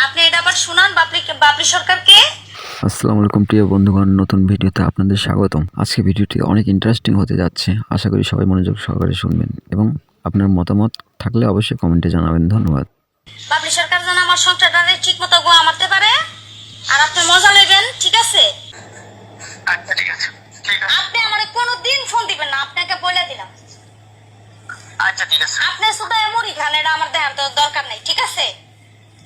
আপনি এটা আবার শুনান বাবলি সরকারকে। আসসালামু আলাইকুম প্রিয় বন্ধুগণ, নতুন ভিডিওতে আপনাদের স্বাগতম। আজকে ভিডিওটি অনেক ইন্টারেস্টিং হতে যাচ্ছে। আশা করি সবাই মনোযোগ সহকারে শুনবেন এবং আপনার মতামত থাকলে অবশ্যই কমেন্টে জানাবেন। ধন্যবাদ। বাবলি সরকার যেন আমার সংসারটারে ঠিক মতো গোয়া মারতে পারে আর আপনি মজা নেবেন, ঠিক আছে? আচ্ছা ঠিক আছে। আপনি আমার কোনোদিন ফোন দিবেন না, আপনাকে বলে দিলাম। আচ্ছা ঠিক আছে। আপনি শুধু মুড়ি খান, এটা আমার দেখার তো দরকার নাই, ঠিক আছে?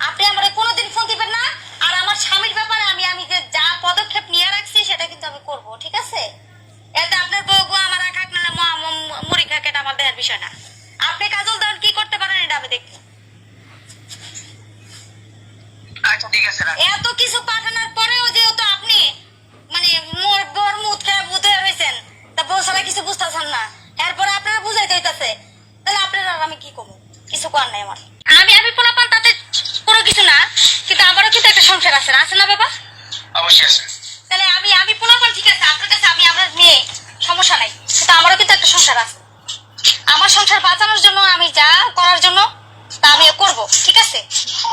আপনি আমার কোনোদিন ফোন দিবেন না। আর আমার স্বামীর ব্যাপারে আমি যে যা পদক্ষেপ নিয়ে রাখছি সেটা কিন্তু আমি করব, ঠিক আছে? এতে আপনার বউ আমার খাক না মুড়ি খাক, এটা আমার দেখার বিষয় না। আপনি কাজল দেন কি করতে পারেন এটা আমি দেখি। আচ্ছা ঠিক আছে। এত কিছু পাঠানোর পরেও যেহেতু আপনি মানে মোর বর মুখ খেয়ে বুঝে রয়েছেন, তা বউ ছাড়া কিছু বুঝতেছেন না, এরপরে আপনারা বুঝাইতে হইতাছে, তাহলে আপনারা আমি কি করবো? কিছু করার নাই আমার। আমি পোলাপান তাতে কোনো কিছু না, কিন্তু আমারও কিন্তু একটা সংসার আছে না বাবা? অবশ্যই আছে। তাহলে আমি পোলাপান ঠিক আছে, আপনার কাছে আমি আপনার মেয়ে, সমস্যা নাই, কিন্তু আমারও কিন্তু একটা সংসার আছে। আমার সংসার বাঁচানোর জন্য আমি যা করার জন্য তা আমিও করবো, ঠিক আছে?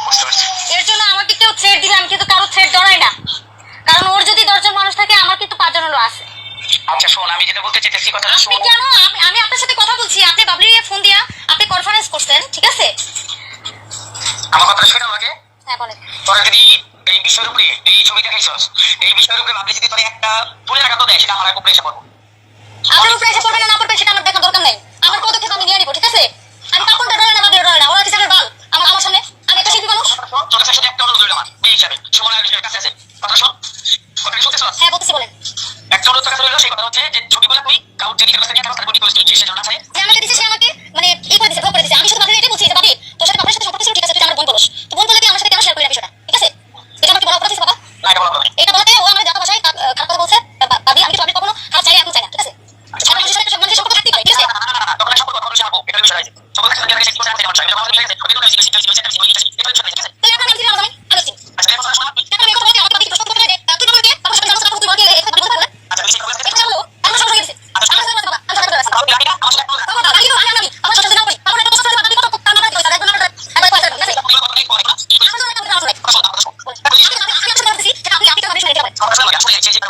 বুঝতে পারছি। এর জন্য আমাকে কেউ থ্রেট দিলে আমি কিন্তু কারো থ্রেট ধরাই না, কারণ ওর যদি 10 জন মানুষ থাকে আমার কিন্তু 5 জন হলো আছে। আচ্ছা শোন, আমি যেটা বলতে চাইতেছি কথাটা আপনি শোন। কেন আমি আপনার সাথে কথা বলছি, আপনি বাবলিকে ফোন দিয়া আপনি কনফারেন্স করছেন, ঠিক আছে? আমার কথাটা শুনে আমাকে। হ্যাঁ বলেন। তোরা যদি এই বিষয়ের উপরে এই ছবি দেখাইছস, এই বিষয়ের উপরে ভাবলি যদি তোরা একটা তুলে রাখা তো দেয়, সেটা আমার উপরে এসে পড়বো। আপনার উপরে এসে পড়বে না পড়বে সেটা আমার দেখার দরকার নাই। আমার পদক্ষেপ আমি নিয়ে নিব, ঠিক আছে? আমি কাপড়টা ডরে না বাবলি ডরে না, ওরা কিসের বাল আমার সামনে? আমি একটা শিল্পী মানুষ। তোর কাছে শুধু একটা অনুরোধ রইল আমার মেয়ে হিসাবে, সুমন আর বিষয়ের কাছে আছে। কথা শোন, কথাটা শুনতেছস? হ্যাঁ বলতেছি, বলেন। একটা অনুরোধ তোর কাছে রইল, সেই কথা হচ্ছে যে ছবিগুলো তুই কাউর যদি কাছে নিয়ে থাকস তার বডি পোস্ট দিচ্ছিস, সেটা না চাই। যে আমাকে দিছে সে আমাকে মানে এই করে দিছে, ব্লক করে দিছে। আমি শুধু বাবলিকে এটাই বলছি যে বাবলি তোর সাথে বাবার সাথে সম্পর্ক ছিল, ঠিক আছে, তুই আমার বোন বলস, তো বোন বলে কি আমার সাথে কেন শেয়ার করলি বিষয়টা, ঠিক আছে? এটা আমার কি বলা অপরাধ ছিল বাবা? না এটা বলা হবে না। এটা বলাতে ও আমার যাতা ভাষায় খারাপ কথা বলছে। বাবলি আমি তো বাবলি কখনো খারাপ চাই এখন চাই না, ঠিক আছে? আচ্ছা, মানুষের সাথে মানুষের সম্পর্ক থাকতেই পারে, ঠিক আছে? না, তখন সম্পর্ক কখনো শাবো, এটা বিষয় আছে। সকল কাছে দিয়ে কি বলছ আমি জানি না, এটা আমাদের মিলে গেছে। আমি তো বেশি এটা বিষয় আছে। তাহলে এখন আমি চিনি আমার জামাই, আমি চিনি। আচ্ছা এটা কথা শোনা। এখন আমি কথা বলতে আমাকে বাবলি প্রশ্ন করতে পারে যে তুই বলবি আমার সাথে আমার সাথে তুই বলবি এই কথা বলতে পারে। আচ্ছা বেশি কথা এটা হলো আমার সংসার গেছে। আমার সংসার গেছে বাবা, আমার সংসার গেছে। আমি জানি না, আমার সাথে কথা বাবা বাবা আমি আমার সংসার না করি। আমার একটা সংসার বাবা কত কাম না করে তাহলে একবার একবার কথা ঠিক আছে? বলি কথা নেই পড়ে না। আমার সংসার কাম করে না। আমি আপনাকে বলছি সেটা আপনি তো মানে শুনে নিতে পারেন। আমার সাথে আসলে এই যে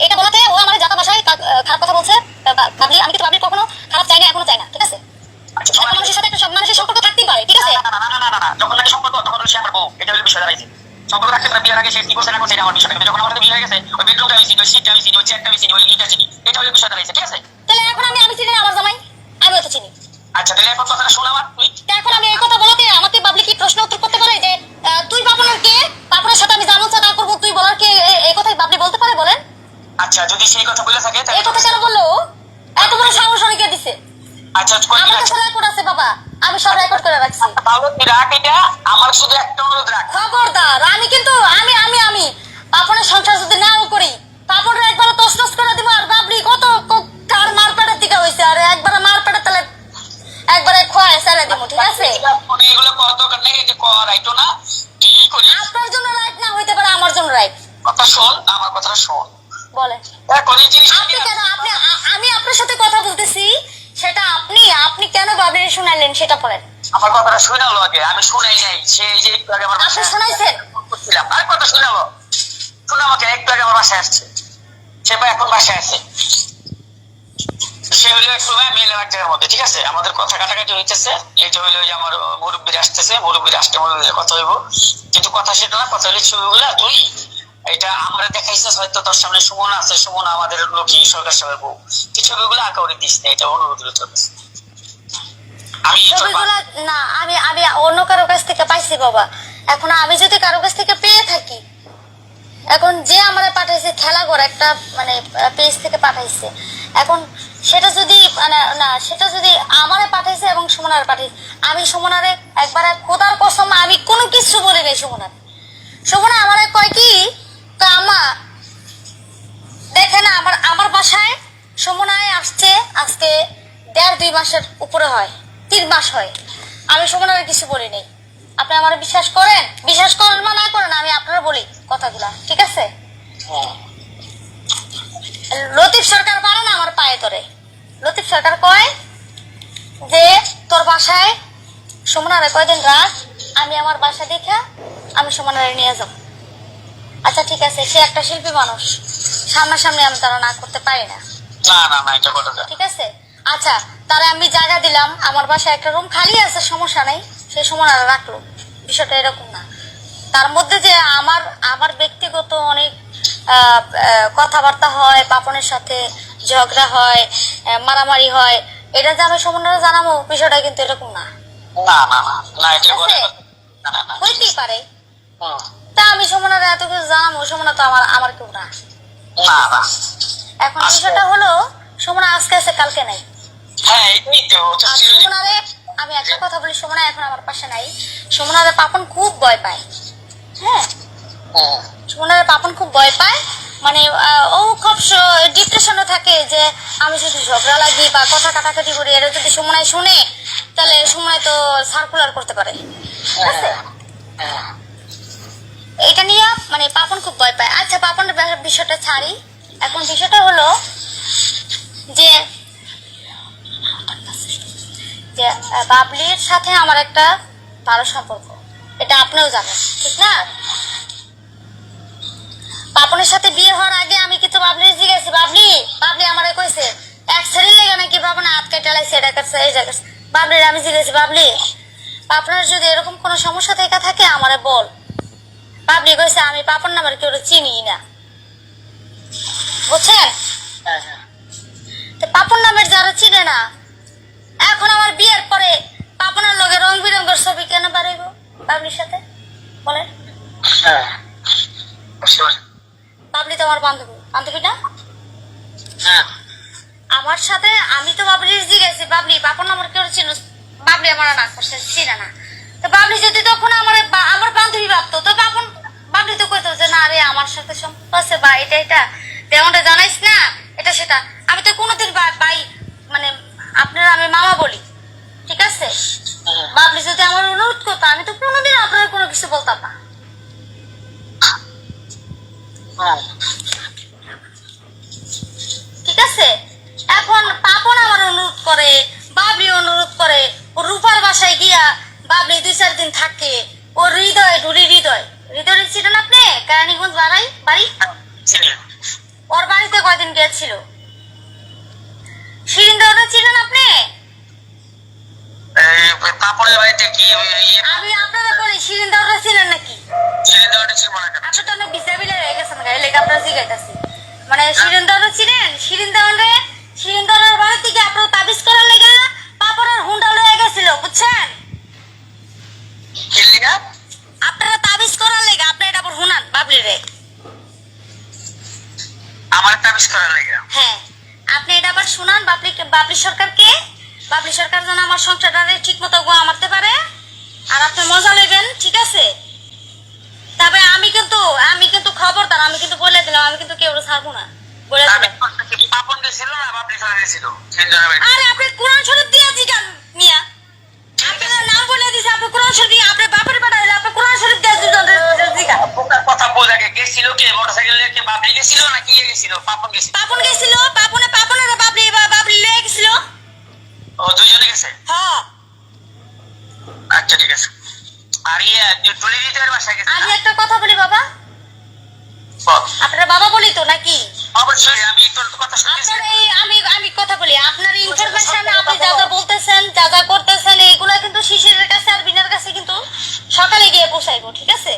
এটা বলাতে ও আমার যাতা ভাষায় খারাপ কথা বলছে। ভাবলি আমি কিন্তু ভাবলি কখনো খারাপ চাই না, এখনো চাই না, ঠিক আছে? মানুষের সাথে একটা মানুষের সম্পর্ক থাকতেই পারে, ঠিক আছে? যখন লাগে সম্পর্ক তখন সে আমার বউ, এটা হলো বিষয় দাঁড়াইছে। সম্পর্ক রাখতে পারে, বিয়ের আগে সে কি করছে না করছে এটা আমার বিষয় না। যখন আমাদের বিয়ে হয়ে গেছে ওই বেডরুমটা আমি চিনি, ওই সিটটা আমি চিনি, ওই চেয়ারটা আমি চিনি, ওই ইটা চিনি, এটা হলো বিষয় দাঁড়াইছে, ঠিক আছে? তাহলে এখন আমি চিনি না আমার জামাই, আমিও তো চিনি। আচ্ছা তাহলে এখন কথাটা শোন আমার তুই। এখন আমি এই কথা বলাতে আমাকে বাবলি কি প্রশ্ন উত্তর করতে পারে যে তুই বাপনের কে, বাপনের সাথে আমি জানো তা করবো, তুই বলার কে? এই কথাই বাবলি বলতে পারে? বলেন। আচ্ছা যদি সেই কথা বলে থাকে এই কথা কেন বললো? এত বড় সাহস কে দিছে? আচ্ছা আমার কাছে রেকর্ড আছে বাবা, আমি সব রেকর্ড করে রাখছি। তাহলে তুই রাখ এটা, আমার শুধু একটা অনুরোধ রাখ। খবরদার আমি কিন্তু আমি পাপনের সংসার যদি নাও করি, পাপনের একবার তসনস করে দিব। আর বাবলি কত কার মার পেটের দিকে হইছে, আর একবার মার পেটে তাহলে একবারে খোয়ায় ছেড়ে দিব, ঠিক আছে? এগুলো কর দরকার নেই, এই যে কর রাইটো না কি করি। আপনার জন্য রাইট না হইতে পারে, আমার জন্য রাইট। কথা শোন, আমার কথাটা শোন। বলেন। এখন এই জিনিস আপনি কেন আমি আপনার সাথে কথা বলতেছি, সেটা আপনি কেন বাবলির শুনাইলেন সেটা বলেন। আমার কথাটা শুনে হলো আগে, আমি শুনাই নাই। সে এই যে একটু আগে আমার আপনি বাসায় শোনাইছেন? করছিলাম আর কথা শুনে হলো, শুনে আমাকে একটু আগে আমার বাসায় আসছে, সে ভাই এখন বাসায় আছে। সে হইলো একটু মেলে এক জায়গার মধ্যে, ঠিক আছে? আমাদের কথা কাটাকাটি হইতেছে। এইটা হইলো যে আমার মুরব্বীর আসতেছে, মুরব্বীর আসতে মুরব্বীর কথা হইব, কিন্তু কথা সেটা না। কথা হইলে ছবিগুলা তুই এটা আমরা দেখাইছিস হয়তো তোর সামনে সুমন আছে, সুমন আমাদের লোকই সরকার সাহেবের বউ, তুই ছবিগুলো আঁকা করে দিস না, এটা অনুরোধ হলো তোর কাছে। আমি ছবিগুলা না আমি অন্য কারো কাছ থেকে পাইছি বাবা। এখন আমি যদি কারো কাছ থেকে পেয়ে থাকি এখন যে আমারে পাঠাইছে খেলা করে একটা মানে পেজ থেকে পাঠাইছে, এখন সেটা যদি মানে না সেটা যদি আমারে পাঠাইছে এবং সুমনারে পাঠাইছে, আমি সুমনারে একবারে খোদার কসম আমি কোনো কিছু বলি নাই সুমনার। সুমনা আমারে কয় কি তো আমা দেখে না আমার আমার বাসায় সুমনায় আসছে আজকে 1.5-2 মাসের উপরে হয়, 3 মাস হয়, আমি সুমনারে কিছু বলি নাই। আপনি আমার বিশ্বাস করেন, বিশ্বাস করেন বা না করেন, আমি আপনারা বলি কথাগুলা, ঠিক আছে? লতিফ সরকার পারে না আমার পায়ে ধরে। লতিফ সরকার কয় যে তোর বাসায় সুমনারে কয়দিন রাখ, আমি আমার বাসা দেখা আমি সুমনারে নিয়ে যাব। আচ্ছা ঠিক আছে, সে একটা শিল্পী মানুষ, সামনাসামনি আমি তারা না করতে পারি না, না না না এটা কথা না। ঠিক আছে? আচ্ছা তারা আমি জায়গা দিলাম, আমার বাসায় একটা রুম খালি আছে, সমস্যা নেই, সে সুমনারে রাখলো, বিষয়টা এরকম না। তার মধ্যে যে আমার আমার ব্যক্তিগত অনেক কথাবার্তা হয়, পাপনের সাথে ঝগড়া হয়, মারামারি হয়, এটা যে আমি সুমনারে জানাবো, বিষয়টা কিন্তু এরকম না। না না না না এটা ঠিক কথা আছে? না না না। হইতেই পারে, হুম। তা আমি সুমনারে এত কিছু জানাবো, সুমনা তো আমার আমার কেউ না। না না এখন বিষয়টা হলো সুমনা আজকে আছে কালকে নাই। হ্যাঁ এটাই তো ওটা আর ছিল। সুমনারে আমি একটা কথা বলি, সুমনা এখন আমার পাশে নাই, সুমনারে পাপন খুব ভয় পায়। হ্যাঁ, হুম। সুমনারে পাপন খুব ভয় পায়, মানে ও খুব ডিপ্রেশনে থাকে যে আমি যদি ঝগড়া লাগি বা কথা কাটাকাটি করি, এটা যদি সুমনায় শুনে তাহলে সুমনায় তো সার্কুলার করতে পারে, ঠিক আছে? এটা নিয়ে মানে পাপন খুব ভয় পায়। আচ্ছা পাপনের বিষয়টা ছাড়ি, এখন বিষয়টা হলো যে যে বাবলির সাথে আমার একটা ভালো সম্পর্ক, এটা আপনিও জানেন, ঠিক না? পাপনের সাথে বিয়ে হওয়ার আগে আমি কিন্তু বাবলির জিজ্ঞেস, বাবলি বাবলি আমারে কইছে এক ছেড়ে লেগে নাকি পাপন হাত কেটে লাইছে, এটা কাছে এই জায়গা। বাবলির আমি জিজ্ঞেস, বাবলি আপনার যদি এরকম কোনো সমস্যা থেকে থাকে আমারে বল। বাবলি কইছে আমি পাপন নামের কেউ চিনি না, বুঝছেন? তো পাপন নামের যারা চিনে না, এখন আমার বিয়ের পরে পাপনের লগে রং বিরঙ্গের ছবি কেন বাড়াইব বাবলির সাথে বলেন? হ্যাঁ বাবলি তো আমার বান্ধবী, বান্ধবী না? হ্যাঁ আমার সাথে আমি তো বাবলির জিজ্ঞেস, বাবলি পাপন নামের কেউ চিনো? বাবলি আমার না করছে, চিনে না। তো বাবলি যদি তখন আমার আমার বান্ধবী ভাবতো, তো পাপন বাবলি তো কইতো যে না রে আমার সাথে সম্পর্ক আছে বা এটা এটা তেমনটা জানাইস না, এটা সেটা। আমি তো কোনোদিন ভাই মানে আপনারা আমি মামা বলি, ঠিক আছে? বাবলি যদি আমার অনুরোধ করতো, আমি তো কোনোদিন আপনার কোনো কিছু বলতাম না। ঠিক আছে? এখন পাপন আমার অনুরোধ করে, বাবলি অনুরোধ করে, ও রূপার বাসায় গিয়া বাবলি 2-4 দিন থাকে, ওর হৃদয় ঢুলি হৃদয় হৃদয় ছিলেন আপনি কেরানীগঞ্জ বাড়ি, ওর বাড়িতে কয়দিন গিয়েছিল। শিরিন্দা ছিলেন আপনি? পাপড়ের বাড়িতে কি আমি আপনারা বলি শিরিন্দা ছিলেন নাকি? সিলিন্ডারটা ছিল না? আপনি তো অনেক বিসাবিলে হয়ে গেছেন গায়ে লেগে আপনারা জিজ্ঞাসাছি, মানে শিরিন্দা ছিলেন, শিরিন্দার বাড়ি থেকে আপনার তাবিজ করার লেগে পাপড়ের হুন্ডা লয়ে গেছিল, বুঝছেন? কি লিগা? আপনারা তাবিজ করার লেগে, আপনি এটা আবার হুনান বাবলি রে। আমার তাবিজ করার লাগা? হ্যাঁ, আপনি এটা আবার শুনান বাবলি সরকারকে, বাবলি সরকার যেন আমার সংসারটারে ঠিক মতো গোয়া মারতে পারে, আর আপনি মজা নেবেন, ঠিক আছে? তবে আমি কিন্তু খবরদার, আমি কিন্তু বলে দিলাম, আমি কিন্তু কেউ ছাড়বো না, বলে দিলাম। পাপন গেছিল না বাবলি সরে গেছিল সিলিন্ডারের বাড়ি? আরে আপনি কোরআন শরীফ দিয়ে জিগান মিয়া, আপনার নাম বলে দিছে, আপনি কোরআন শরীফ দিয়ে, আপনি বাপের বেটা হইলে আপনি কোরআন শরীফ দিয়ে জিগান। কথা বোঝা গেছিল কে? মোটরসাইকেলে কে বাবলি গেছিল না কি গেছিল? পাপন গেছিল? পাপন গেছিল, পাপনের বাবলি লয়ে গেছিল। ও দুইজনে গেছে? হ্যাঁ, আচ্ছা ঠিক আছে। আর টুলি দিতের বাসায় গেছে? আমি একটা কথা বলি বাবা, বল। আপনার বাবা বলি তো নাকি? অবশ্যই আমি তোর কথা শুনেছি। আপনার এই আমি কথা বলি, আপনার ইনফরমেশন আপনি যা যা বলতেছেন, যা যা করতেছেন, এইগুলা কিন্তু শিশিরের কাছে আর বিনার কাছে কিন্তু সকালে গিয়ে পৌঁছাইবো, ঠিক আছে?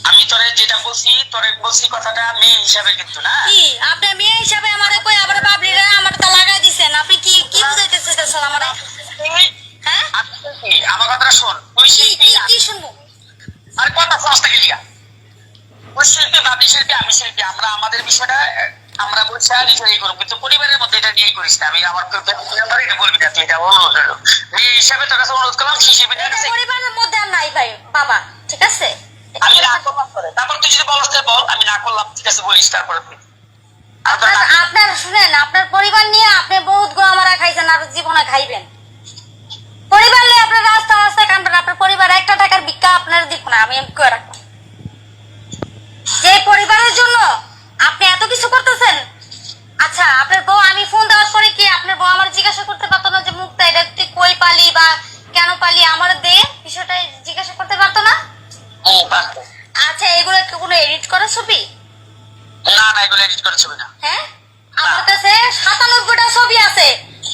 আমি তোরে যেটা বলছি কথাটা মেয়ে হিসাবে কিন্তু না। কি আপনি মেয়ে হিসাবে আমারে কই আবার বাবলিরা আমার তা লাগাই দিছেন, আপনি কি কি বুঝাইতে চাইতেছেন আমারে? হ্যাঁ, আমার কথাটা শোন। তুই কি কি কি শুনবো? আর কথা সমস্ত গেলিগা শিল্পী, বাবলি শিল্পী, আমি শিল্পী, আমরা আমাদের বিষয়টা আমরা বলছি নিজেই করবো, কিন্তু পরিবারের মধ্যে এটা নিয়েই করিস না। আমি আমার মেম্বার এটা বলবি না, তুই এটা অনুরোধ হলো এই হিসাবে তোর কাছে অনুরোধ করলাম, সেই হিসেবে এটা পরিবারের মধ্যে আর নাই ভাই বাবা, ঠিক আছে? আমি না করলাম করে, তারপর তুই যদি বলস বল আমি না করলাম, ঠিক আছে বলিস, তারপর আপনার শুনেন, আপনার পরিবার নিয়ে আপনি বহুত গোয়ামারা খাইছেন, আর জীবনে খাইবেন। পরিবার নিয়ে আপনার রাস্তা রাস্তায় কানবেন, আপনার পরিবার একটা টাকার ভিক্ষা আপনার দিব না, আমি করে রাখবো। যে পরিবারের জন্য আপনি এত কিছু করতেছেন। আচ্ছা, আপনার বউ, আমি ফোন দেওয়ার পরে কি আপনার বউ আমার জিজ্ঞাসা করতে পারতো না যে মুক্তা এটা তুই কই পালি বা কেন পালি, আমার দে বিষয়টা জিজ্ঞাসা করতে পারতো না? আচ্ছা, এগুলো কি কোনো এডিট করা ছবি? না না, এগুলো এডিট করা ছবি না। হ্যাঁ, আমার কাছে 97টা ছবি আছে।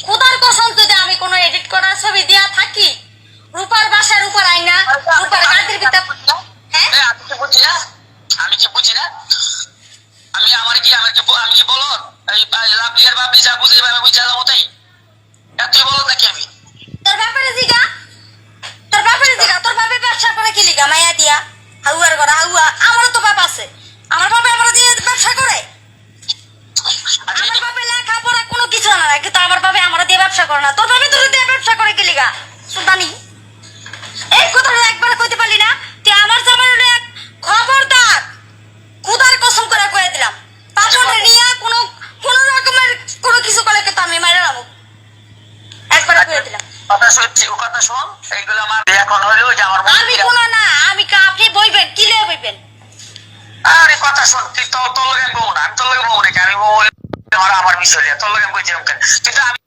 খোদার কসম, যদি আমি কোনো এডিট করা ছবি দিয়া থাকি, রূপার বাসার উপর আইনা, রূপার গাদির ভিতর, হ্যাঁ আমি কি বুঝি না, আমি কি বুঝি না, আমার কি বলো এই লাভলিয়ার বাবলি যা বুঝে আমি বুঝে যাবো তাই, তুই বলো নাকি? আমি তোর বাপের জিগা, তোর বাপের জিগা, তোর বাপে ব্যবসা করে কি লিগা মাইয়া দিয়া হাউয়ার করা হাউয়া? আমারও তো বাপ আছে, আমার বাপে আমার দিয়ে ব্যবসা করে। আমার বাপে লেখাপড়া কোনো কিছু না, কিন্তু আমার বাপে আমার দিয়ে ব্যবসা করে না। তোর বাপে তোর দিয়ে ব্যবসা করে কি লিগা? সুলতানি, এই কথাটা একবার কইতে পারলি না? তুই আমার জামাইরে খবরদার, খোদার কসম করে কয়ে দিলাম, পাপড়ে নিয়ে কোনো রকমের কোনো কিছু করলে কিন্তু আমি মাইরা নামু, একবার কয়ে দিলাম। কথা শুনছি, ও কথা শোন, এইগুলো আমার এখন হলো যে আমার আমি কোনো না, আমি আপনি বইবেন কি লিয়ে বইবেন? আরে কথা শোন, তুই তোর লগে বউ না, আমি তোর লগে বউ নাকি? আমি বউ আমার বিষয় তোর লগে বই যেরকম, কিন্তু আমি